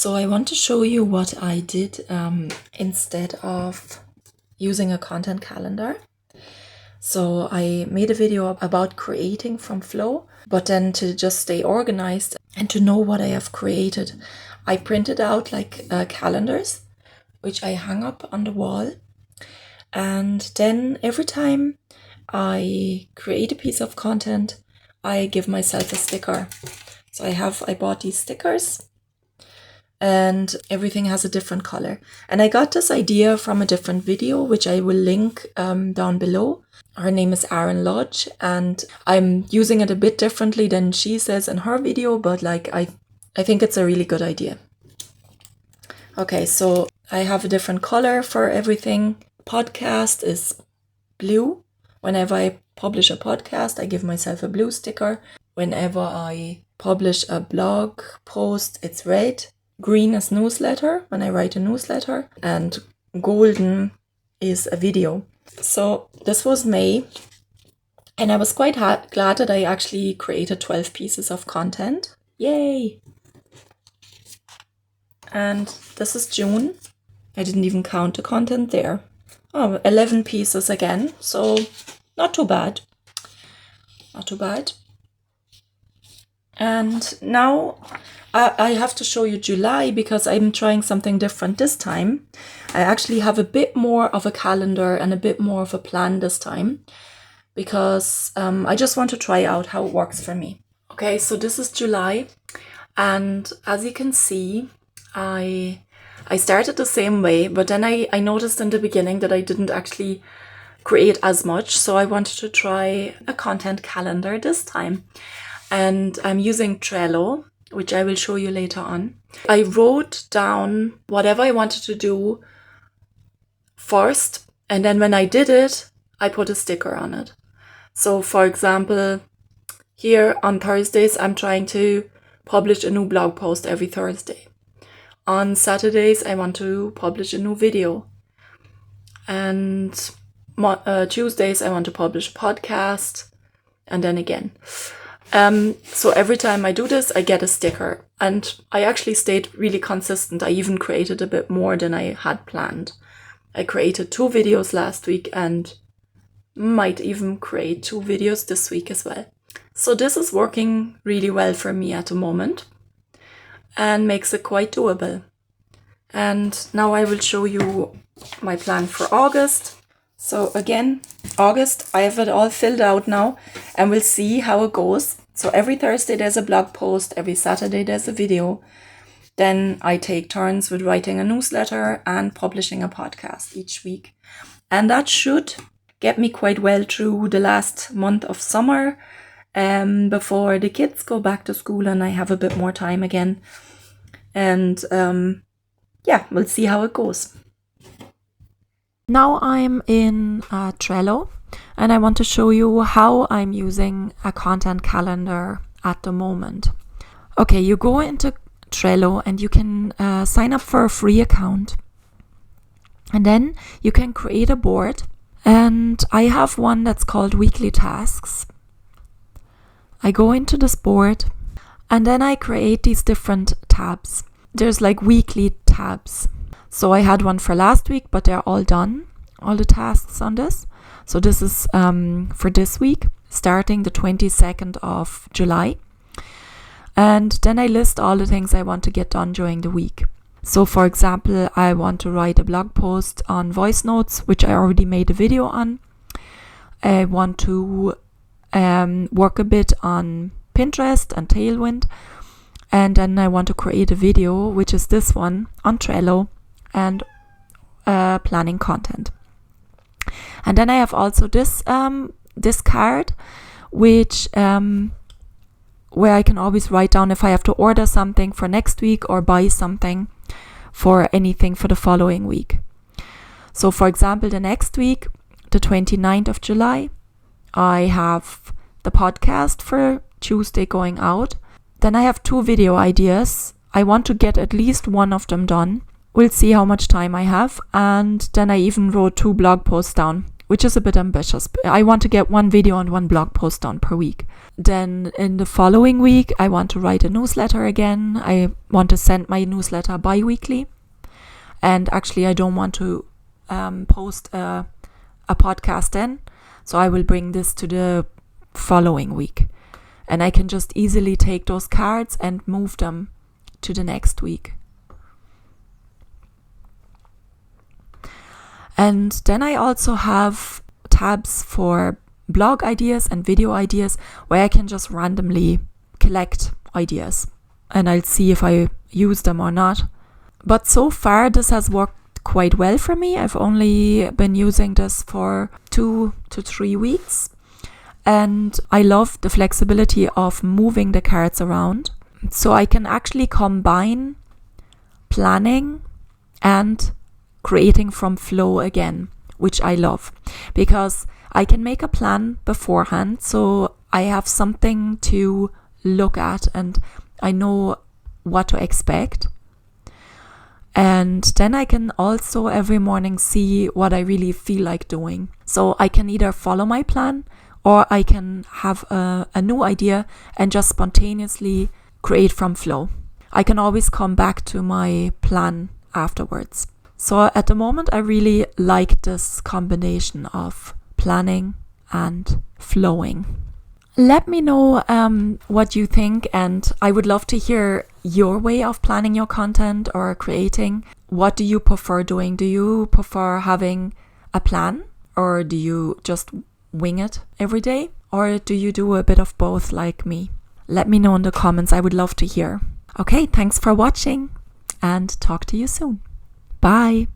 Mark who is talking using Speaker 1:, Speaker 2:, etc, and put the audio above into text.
Speaker 1: So I want to show you what I did instead of using a content calendar. So I made a video about creating from flow, but then to just stay organized and to know what I have created, I printed out like calendars, which I hung up on the wall. And then every time I create a piece of content, I give myself a sticker. So I bought these stickers and everything has a different color. And I got this idea from a different video, which I will link down below. Her name is Aaron Lodge, and I'm using it a bit differently than she says in her video, but like I think it's a really good idea. Okay, so I have a different color for everything. Podcast is blue. Whenever I publish a podcast, I give myself a blue sticker. Whenever I publish a blog post, it's red. Green is newsletter, when I write a newsletter. And golden is a video. So this was May. And I was quite glad that I actually created 12 pieces of content. Yay! And this is June. I didn't even count the content there. Oh, 11 pieces again. So not too bad. Not too bad. And now I have to show you July because I'm trying something different this time. I actually have a bit more of a calendar and a bit more of a plan this time because I just want to try out how it works for me. Okay, so this is July. And as you can see, I started the same way, but then I noticed in the beginning that I didn't actually create as much. So I wanted to try a content calendar this time. And I'm using Trello, which I will show you later on. I wrote down whatever I wanted to do first. And then when I did it, I put a sticker on it. So for example, here on Thursdays, I'm trying to publish a new blog post every Thursday. On Saturdays, I want to publish a new video. And Tuesdays, I want to publish a podcast. And then again. So every time I do this, I get a sticker. And I actually stayed really consistent. I even created a bit more than I had planned. I created 2 videos last week and might even create 2 videos this week as well. So this is working really well for me at the moment and makes it quite doable. And now I will show you my plan for August. So again, August, I have it all filled out now and we'll see how it goes. So every Thursday there's a blog post, every Saturday there's a video. Then I take turns with writing a newsletter and publishing a podcast each week. And that should get me quite well through the last month of summer before the kids go back to school and I have a bit more time again. And yeah, we'll see how it goes. Now I'm in Trello and I want to show you how I'm using a content calendar at the moment. Okay, you go into Trello and you can sign up for a free account. And then you can create a board. And I have one that's called Weekly Tasks. I go into this board and then I create these different tabs. There's like weekly tabs. So I had one for last week, but they're all done, all the tasks on this. So this is for this week, starting the 22nd of July. And then I list all the things I want to get done during the week. So for example, I want to write a blog post on voice notes, which I already made a video on. I want to work a bit on Pinterest and Tailwind. And then I want to create a video, which is this one, on Trello and planning content. And then I have also this card, which where I can always write down if I have to order something for next week or buy something for anything for the following week. So for example, the next week, the 29th of July, I have the podcast for Tuesday going out. Then I have 2 video ideas. I want to get at least one of them done. We'll see how much time I have. And then I even wrote 2 blog posts down. which is a bit ambitious. I want to get 1 video and 1 blog post done per week. Then in the following week, I want to write a newsletter again. I want to send my newsletter bi-weekly. And actually, I don't want to post a podcast then. So I will bring this to the following week. And I can just easily take those cards and move them to the next week. And then I also have tabs for blog ideas and video ideas where I can just randomly collect ideas. And I'll see if I use them or not. But so far, this has worked quite well for me. I've only been using this for 2 to 3 weeks. And I love the flexibility of moving the cards around. So I can actually combine planning and creating from flow again, which I love. Because I can make a plan beforehand, so I have something to look at and I know what to expect. And then I can also every morning see what I really feel like doing. So I can either follow my plan or I can have a new idea and just spontaneously create from flow. I can always come back to my plan afterwards. So at the moment, I really like this combination of planning and flowing. Let me know what you think, and I would love to hear your way of planning your content or creating. What do you prefer doing? Do you prefer having a plan, or do you just wing it every day? Or do you do a bit of both like me? Let me know in the comments. I would love to hear. Okay, thanks for watching and talk to you soon. Bye.